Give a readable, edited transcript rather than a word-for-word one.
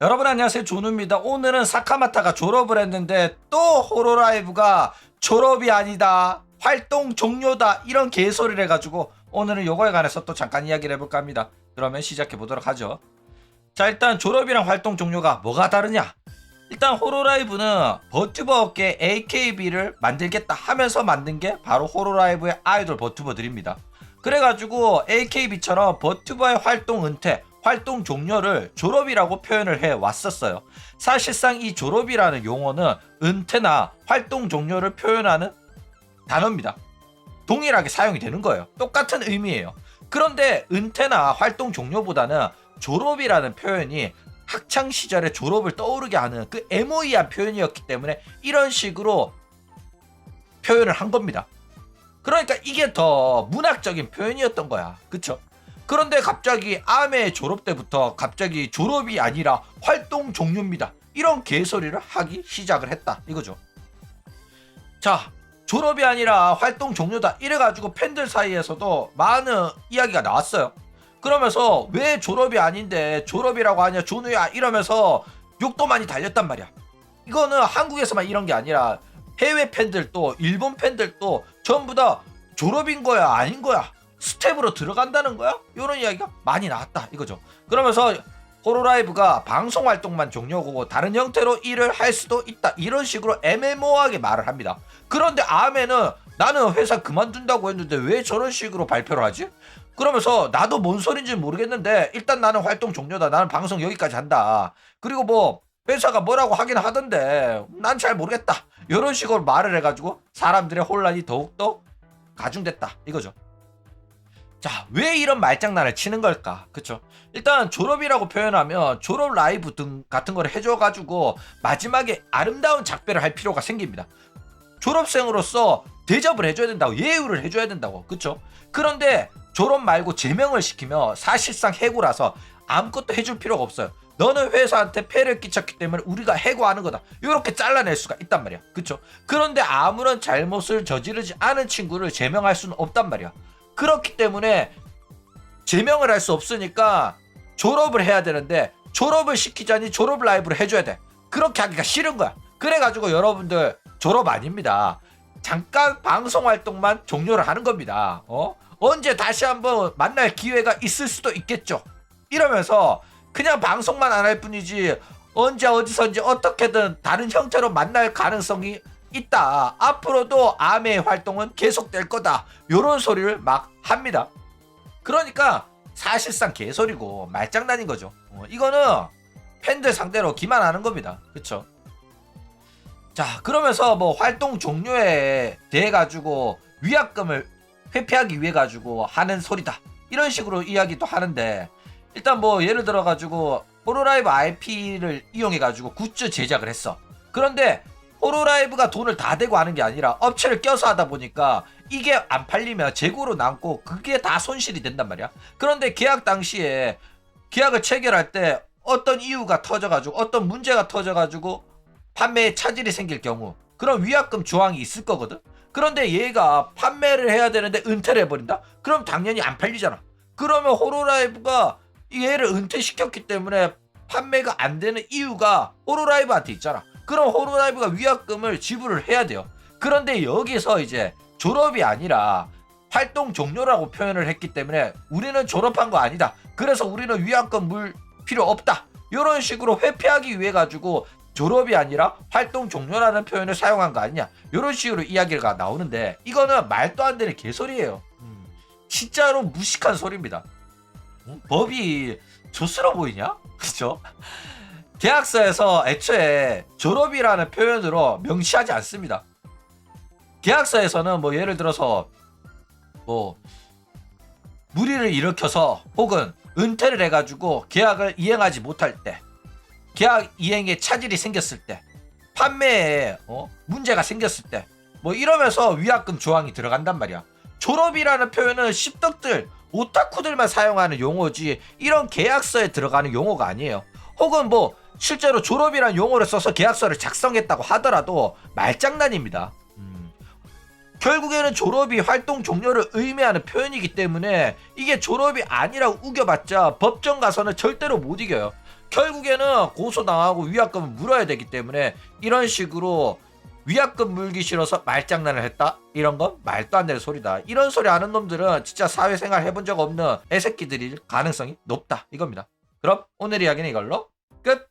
여러분 안녕하세요, 준우입니다. 오늘은 사카마타가 졸업을 했는데 또 호로라이브가 졸업이 아니다, 활동 종료다, 이런 개소리를 해가지고 오늘은 요거에 관해서 또 잠깐 이야기를 해볼까 합니다. 그러면 시작해 보도록 하죠. 자, 일단 졸업이랑 활동 종료가 뭐가 다르냐. 일단 호로라이브는 버튜버 업계 AKB를 만들겠다 하면서 만든 게 바로 호로라이브의 아이돌 버튜버들입니다. 그래가지고 AKB처럼 버튜버의 활동 은퇴, 활동 종료를 졸업이라고 표현을 해 왔었어요. 사실상 이 졸업이라는 용어는 은퇴나 활동 종료를 표현하는 단어입니다. 동일하게 사용이 되는 거예요. 똑같은 의미예요. 그런데 은퇴나 활동 종료보다는 졸업이라는 표현이 학창 시절의 졸업을 떠오르게 하는 그 에모이한 표현이었기 때문에 이런 식으로 표현을 한 겁니다. 그러니까 이게 더 문학적인 표현이었던 거야. 그쵸? 그런데 갑자기 아메 졸업 때부터 갑자기 졸업이 아니라 활동 종료입니다, 이런 개소리를 하기 시작을 했다 이거죠. 자, 졸업이 아니라 활동 종료다 이래가지고 팬들 사이에서도 많은 이야기가 나왔어요. 그러면서 왜 졸업이 아닌데 졸업이라고 하냐 준우야, 이러면서 욕도 많이 달렸단 말이야. 이거는 한국에서만 이런 게 아니라 해외 팬들도 일본 팬들도 전부 다 졸업인 거야 아닌 거야, 스텝으로 들어간다는 거야, 이런 이야기가 많이 나왔다 이거죠. 그러면서 호로라이브가 방송 활동만 종료고 다른 형태로 일을 할 수도 있다, 이런 식으로 애매모호하게 말을 합니다. 그런데 아메는 나는 회사 그만둔다고 했는데 왜 저런 식으로 발표를 하지? 그러면서 나도 뭔 소린지 모르겠는데 일단 나는 활동 종료다, 나는 방송 여기까지 한다, 그리고 뭐 회사가 뭐라고 하긴 하던데 난 잘 모르겠다, 이런 식으로 말을 해가지고 사람들의 혼란이 더욱더 가중됐다 이거죠. 자, 왜 이런 말장난을 치는 걸까? 그쵸? 일단 졸업이라고 표현하면 졸업 라이브 등 같은 걸 해줘가지고 마지막에 아름다운 작별을 할 필요가 생깁니다. 졸업생으로서 대접을 해줘야 된다고, 예우를 해줘야 된다고. 그쵸? 그런데 졸업 말고 제명을 시키면 사실상 해고라서 아무것도 해줄 필요가 없어요. 너는 회사한테 폐를 끼쳤기 때문에 우리가 해고하는 거다, 이렇게 잘라낼 수가 있단 말이야. 그쵸? 그런데 아무런 잘못을 저지르지 않은 친구를 제명할 수는 없단 말이야. 그렇기 때문에 제명을 할 수 없으니까 졸업을 해야 되는데 졸업을 시키자니 졸업 라이브를 해줘야 돼. 그렇게 하기가 싫은 거야. 그래가지고 여러분들 졸업 아닙니다. 잠깐 방송 활동만 종료를 하는 겁니다. 언제 다시 한번 만날 기회가 있을 수도 있겠죠. 이러면서 그냥 방송만 안 할 뿐이지 언제 어디선지 어떻게든 다른 형태로 만날 가능성이 있다, 앞으로도 아메의 활동은 계속될 거다, 요런 소리를 막 합니다. 그러니까 사실상 개소리고 말장난인 거죠. 이거는 팬들 상대로 기만하는 겁니다. 그쵸? 자, 그러면서 뭐 활동 종료에 대해 가지고 위약금을 회피하기 위해 가지고 하는 소리다, 이런 식으로 이야기도 하는데, 일단 뭐 예를 들어 가지고 호로라이브 IP를 이용해 가지고 굿즈 제작을 했어. 그런데 호로라이브가 돈을 다 대고 하는 게 아니라 업체를 껴서 하다 보니까 이게 안 팔리면 재고로 남고 그게 다 손실이 된단 말이야. 그런데 계약 당시에 계약을 체결할 때 어떤 이유가 터져가지고 어떤 문제가 터져가지고 판매에 차질이 생길 경우 그런 위약금 조항이 있을 거거든. 그런데 얘가 판매를 해야 되는데 은퇴를 해버린다? 그럼 당연히 안 팔리잖아. 그러면 호로라이브가 얘를 은퇴시켰기 때문에 판매가 안 되는 이유가 호로라이브한테 있잖아. 그럼 호로라이브가 위약금을 지불을 해야 돼요. 그런데 여기서 이제 졸업이 아니라 활동 종료라고 표현을 했기 때문에 우리는 졸업한 거 아니다, 그래서 우리는 위약금 물 필요 없다, 이런 식으로 회피하기 위해 가지고 졸업이 아니라 활동 종료라는 표현을 사용한 거 아니냐, 이런 식으로 이야기가 나오는데 이거는 말도 안 되는 개소리예요. 진짜로 무식한 소리입니다. 법이 조스러 보이냐? 그죠? 계약서에서 애초에 졸업이라는 표현으로 명시하지 않습니다. 계약서에서는 뭐 예를 들어서 뭐 무리를 일으켜서 혹은 은퇴를 해가지고 계약을 이행하지 못할 때, 계약 이행에 차질이 생겼을 때, 판매에 문제가 생겼을 때, 뭐 이러면서 위약금 조항이 들어간단 말이야. 졸업이라는 표현은 십덕들, 오타쿠들만 사용하는 용어지 이런 계약서에 들어가는 용어가 아니에요. 혹은 뭐 실제로 졸업이란 용어를 써서 계약서를 작성했다고 하더라도 말장난입니다. 결국에는 졸업이 활동 종료를 의미하는 표현이기 때문에 이게 졸업이 아니라고 우겨봤자 법정 가서는 절대로 못 이겨요. 결국에는 고소당하고 위약금을 물어야 되기 때문에 이런 식으로 위약금 물기 싫어서 말장난을 했다? 이런 건 말도 안 되는 소리다. 이런 소리 하는 놈들은 진짜 사회생활 해본 적 없는 애새끼들일 가능성이 높다 이겁니다. 그럼 오늘 이야기는 이걸로 끝!